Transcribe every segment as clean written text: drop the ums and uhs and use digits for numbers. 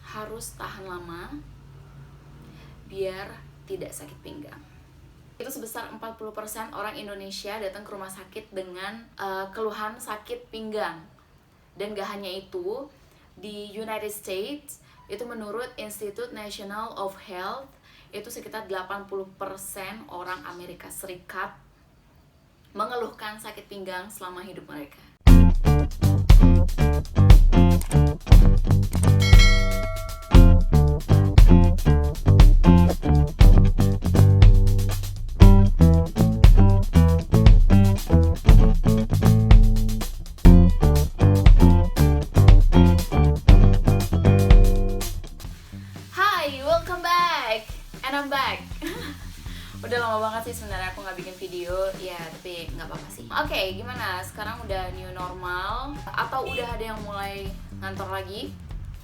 harus tahan lama biar tidak sakit pinggang. Itu sebesar 40% orang Indonesia datang ke rumah sakit dengan keluhan sakit pinggang. Dan gak hanya itu, di United States itu menurut Institute National of Health itu sekitar 80% orang Amerika Serikat mengeluhkan sakit pinggang selama hidup mereka. Hi, welcome back, and I'm back. Udah lama banget sih sebenarnya aku nggak bikin video, ya tapi nggak apa-apa sih. Oke, gimana? Sekarang udah new normal, atau udah ada yang mulai ngantor lagi?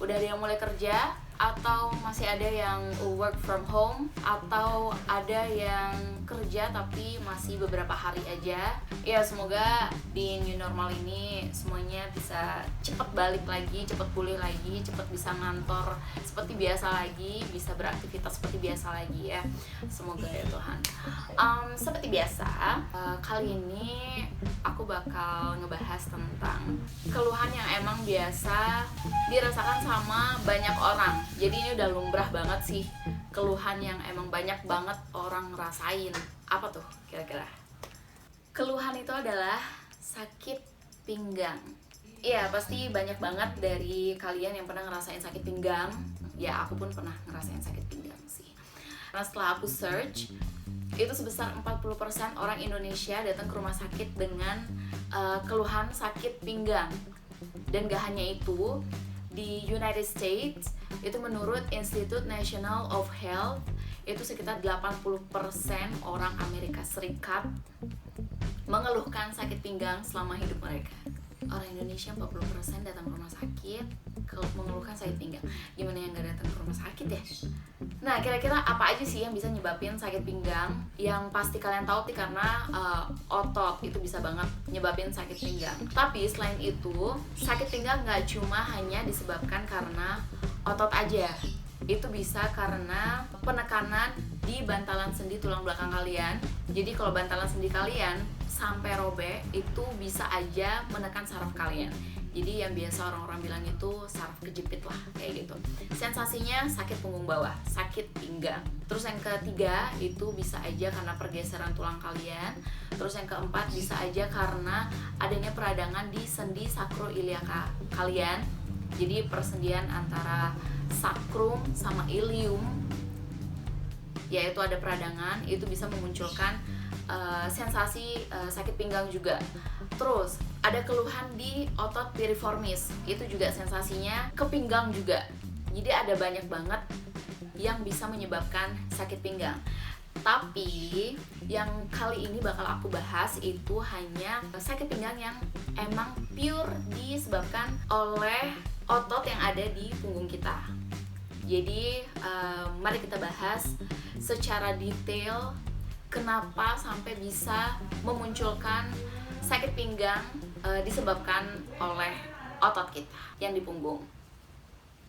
Udah ada yang mulai kerja? Atau masih ada yang work from home? Atau ada yang kerja tapi masih beberapa hari aja? Ya semoga di new normal ini semuanya bisa cepet balik lagi, cepet pulih lagi, cepet bisa ngantor seperti biasa lagi, bisa beraktivitas seperti biasa lagi ya. Semoga ya Tuhan. Seperti biasa, kali ini aku bakal ngebahas tentang keluhan yang emang biasa dirasakan sama banyak orang. Jadi ini udah lumrah banget sih, keluhan yang emang banyak banget orang ngerasain. Apa tuh kira-kira? Keluhan itu adalah sakit pinggang. Iya, pasti banyak banget dari kalian yang pernah ngerasain sakit pinggang. Ya, aku pun pernah ngerasain sakit pinggang sih. Karena setelah aku search, itu sebesar 40% orang Indonesia datang ke rumah sakit dengan keluhan sakit pinggang. Dan gak hanya itu, di United States itu menurut Institute National of Health itu sekitar 80% orang Amerika Serikat mengeluhkan sakit pinggang selama hidup mereka. Orang Indonesia 40% datang ke rumah sakit mengeluhkan sakit pinggang. Gimana yang gak datang ke rumah sakit ya? Nah, kira-kira apa aja sih yang bisa nyebabin sakit pinggang? Yang pasti kalian tahu sih karena otot itu bisa banget nyebabin sakit pinggang. Tapi selain itu, sakit pinggang gak cuma hanya disebabkan karena otot aja. Itu bisa karena penekanan di bantalan sendi tulang belakang kalian. Jadi kalau bantalan sendi kalian sampai robek, itu bisa aja menekan saraf kalian. Jadi yang biasa orang-orang bilang itu saraf kejepit lah, kayak gitu. Sensasinya sakit punggung bawah, sakit pinggang. Terus yang ketiga itu bisa aja karena pergeseran tulang kalian. Terus yang keempat bisa aja karena adanya peradangan di sendi sakroiliaka kalian. Jadi persendian antara sakrum sama ilium, yaitu ada peradangan, itu bisa memunculkan sensasi sakit pinggang juga. Terus ada keluhan di otot piriformis, itu juga sensasinya ke pinggang juga. Jadi ada banyak banget yang bisa menyebabkan sakit pinggang. Tapi yang kali ini bakal aku bahas itu hanya sakit pinggang yang emang pure disebabkan oleh otot yang ada di punggung kita. Jadi mari kita bahas secara detail kenapa sampai bisa memunculkan sakit pinggang disebabkan oleh otot kita yang di punggung.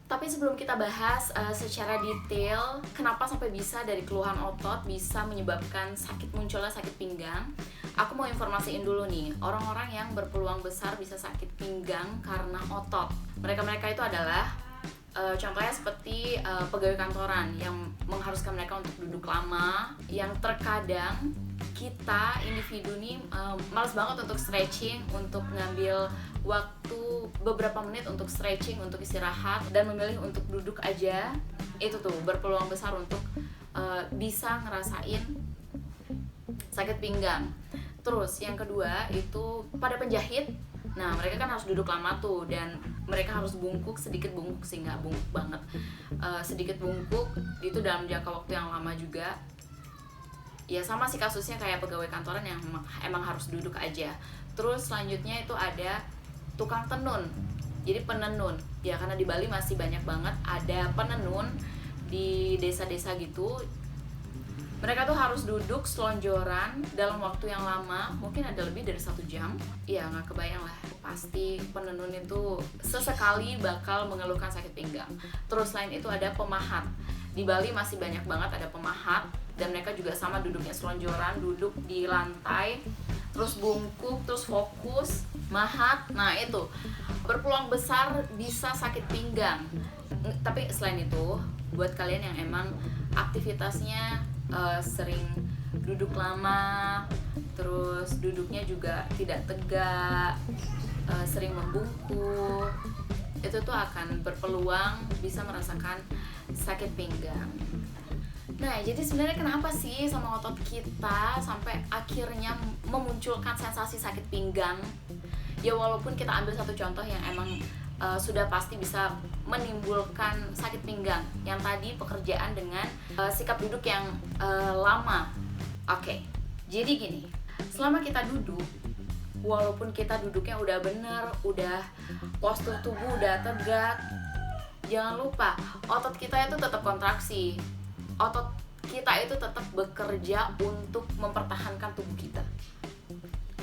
Tapi sebelum kita bahas secara detail kenapa sampai bisa dari keluhan otot bisa menyebabkan munculnya sakit pinggang, aku mau informasiin dulu nih, orang-orang yang berpeluang besar bisa sakit pinggang karena otot. Mereka-mereka itu adalah contohnya seperti pegawai kantoran yang mengharuskan mereka untuk duduk lama, yang terkadang kita individu nih malas banget untuk stretching, untuk ngambil waktu beberapa menit untuk stretching, untuk istirahat, dan memilih untuk duduk aja. Itu tuh berpeluang besar untuk bisa ngerasain sakit pinggang. Terus yang kedua itu pada penjahit. Nah, mereka kan harus duduk lama tuh, dan mereka harus bungkuk, sedikit bungkuk sih, nggak bungkuk banget, sedikit bungkuk, itu dalam jangka waktu yang lama juga. Ya sama sih kasusnya kayak pegawai kantoran yang emang harus duduk aja. Terus selanjutnya itu ada tukang tenun, jadi penenun. Ya karena di Bali masih banyak banget ada penenun di desa-desa gitu. Mereka tuh harus duduk selonjoran dalam waktu yang lama, mungkin ada lebih dari 1 jam. Ya nggak kebayang lah, pasti penenun itu sesekali bakal mengeluhkan sakit pinggang. Terus selain itu ada pemahat. Di Bali masih banyak banget ada pemahat, dan mereka juga sama duduknya selonjoran, duduk di lantai, terus bungkuk, terus fokus, mahat. Nah itu berpeluang besar bisa sakit pinggang. Tapi selain itu, buat kalian yang emang aktivitasnya sering duduk lama, terus duduknya juga tidak tegak, sering membungkuk, itu tuh akan berpeluang bisa merasakan sakit pinggang. Nah, jadi sebenarnya kenapa sih sama otot kita sampai akhirnya memunculkan sensasi sakit pinggang? Ya walaupun kita ambil satu contoh yang emang sudah pasti bisa menimbulkan sakit pinggang, yang tadi pekerjaan dengan sikap duduk yang lama. Oke, jadi gini, selama kita duduk, walaupun kita duduknya udah bener, udah postur tubuh udah tegak, jangan lupa otot kita itu tetap kontraksi. Otot kita itu tetap bekerja untuk mempertahankan tubuh kita.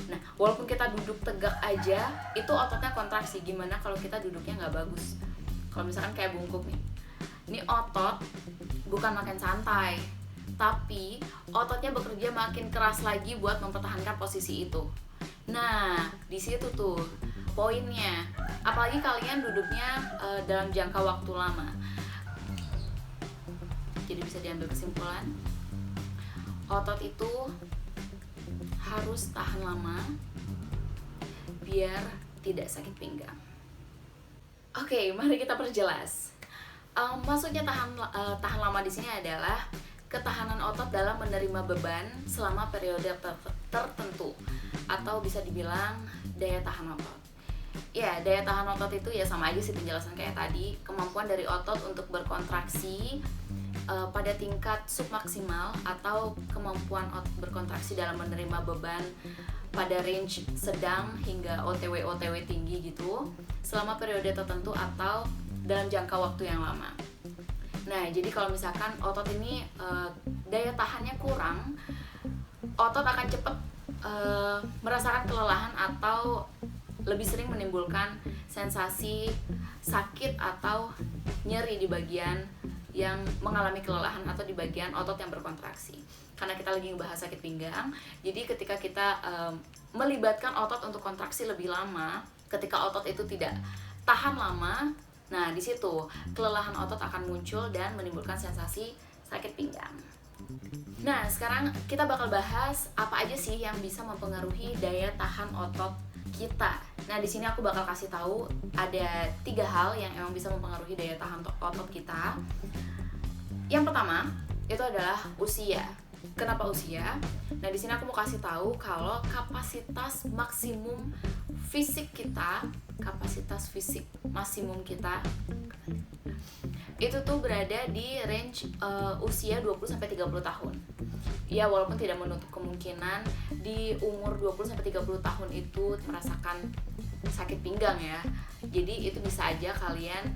Nah, walaupun kita duduk tegak aja, itu ototnya kontraksi. Gimana kalau kita duduknya nggak bagus? Kalau misalkan kayak bungkuk nih, ini otot bukan makin santai, tapi ototnya bekerja makin keras lagi buat mempertahankan posisi itu. Nah, di situ tuh poinnya. Apalagi kalian duduknya dalam jangka waktu lama. Jadi bisa diambil kesimpulan, otot itu harus tahan lama biar tidak sakit pinggang. Oke, mari kita perjelas. Maksudnya tahan lama di sini adalah ketahanan otot dalam menerima beban selama periode tertentu, atau bisa dibilang daya tahan otot. Ya, daya tahan otot itu ya sama aja sih penjelasan kayak tadi, kemampuan dari otot untuk berkontraksi pada tingkat submaksimal, atau kemampuan otot berkontraksi dalam menerima beban pada range sedang hingga OTW tinggi gitu selama periode tertentu atau dalam jangka waktu yang lama. Nah, jadi kalau misalkan otot ini daya tahannya kurang, otot akan cepat merasakan kelelahan atau lebih sering menimbulkan sensasi sakit atau nyeri di bagian yang mengalami kelelahan atau di bagian otot yang berkontraksi. Karena kita lagi ngebahas sakit pinggang, jadi ketika kita melibatkan otot untuk kontraksi lebih lama, ketika otot itu tidak tahan lama, nah di situ kelelahan otot akan muncul dan menimbulkan sensasi sakit pinggang. Nah, sekarang kita bakal bahas apa aja sih yang bisa mempengaruhi daya tahan otot kita. Nah, di sini aku bakal kasih tahu ada 3 hal yang emang bisa mempengaruhi daya tahan otot kita. Yang pertama itu adalah usia. Kenapa usia? Nah, di sini aku mau kasih tahu kalau kapasitas fisik maksimum kita itu tuh berada di range usia 20-30 tahun. Ya, walaupun tidak menutup kemungkinan di umur 20-30 tahun itu merasakan sakit pinggang ya. Jadi itu bisa aja kalian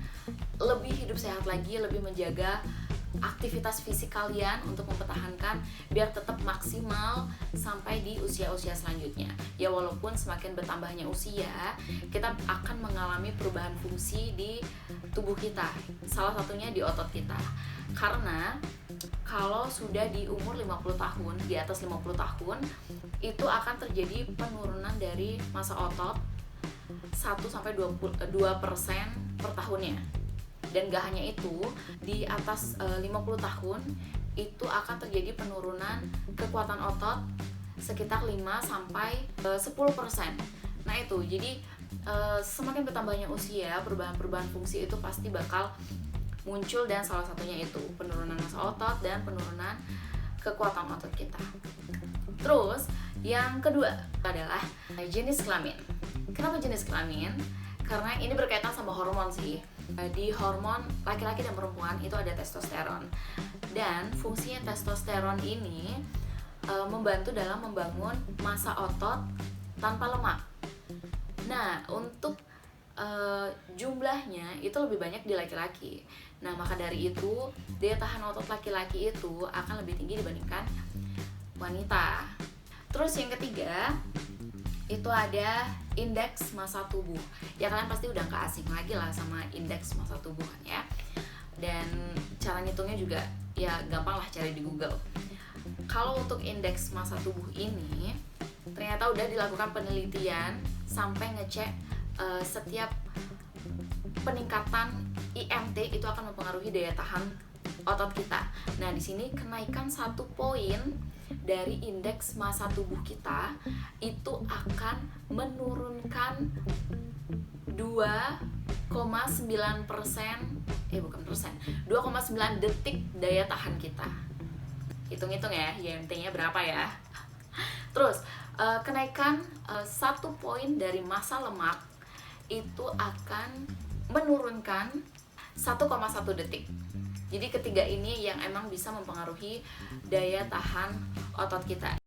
lebih hidup sehat lagi, lebih menjaga aktivitas fisik kalian untuk mempertahankan biar tetap maksimal sampai di usia-usia selanjutnya. Ya, walaupun semakin bertambahnya usia, kita akan mengalami perubahan fungsi di tubuh kita, salah satunya di otot kita. Karena kalau sudah di umur 50 tahun, di atas 50 tahun, itu akan terjadi penurunan dari massa otot 1-2% per tahunnya. Dan gak hanya itu, di atas 50 tahun itu akan terjadi penurunan kekuatan otot sekitar 5-10%. Nah itu, jadi semakin bertambahnya usia, perubahan fungsi itu pasti bakal muncul, dan salah satunya itu penurunan massa otot dan penurunan kekuatan otot kita. Terus yang kedua adalah jenis kelamin. Kenapa jenis kelamin? Karena ini berkaitan sama hormon sih. Di hormon laki-laki dan perempuan itu ada testosteron, dan fungsinya testosteron ini membantu dalam membangun massa otot tanpa lemak. Nah, untuk jumlahnya itu lebih banyak di laki-laki. Nah, maka dari itu daya tahan otot laki-laki itu akan lebih tinggi dibandingkan wanita. Terus yang ketiga itu ada indeks massa tubuh. Ya kalian pasti udah gak asing lagi lah sama indeks massa tubuh kan ya. Dan cara ngitungnya juga ya gampang lah, cari di Google. Kalau untuk indeks massa tubuh ini ternyata udah dilakukan penelitian sampai ngecek setiap peningkatan IMT itu akan mempengaruhi daya tahan otot kita. Nah, di sini kenaikan 1 poin dari indeks massa tubuh kita itu akan menurunkan 2,9 detik daya tahan kita. Hitung-hitung ya, IMT-nya berapa ya. Terus kenaikan 1 poin dari massa lemak itu akan menurunkan 1,1 detik. Jadi ketiga ini yang emang bisa mempengaruhi daya tahan otot kita.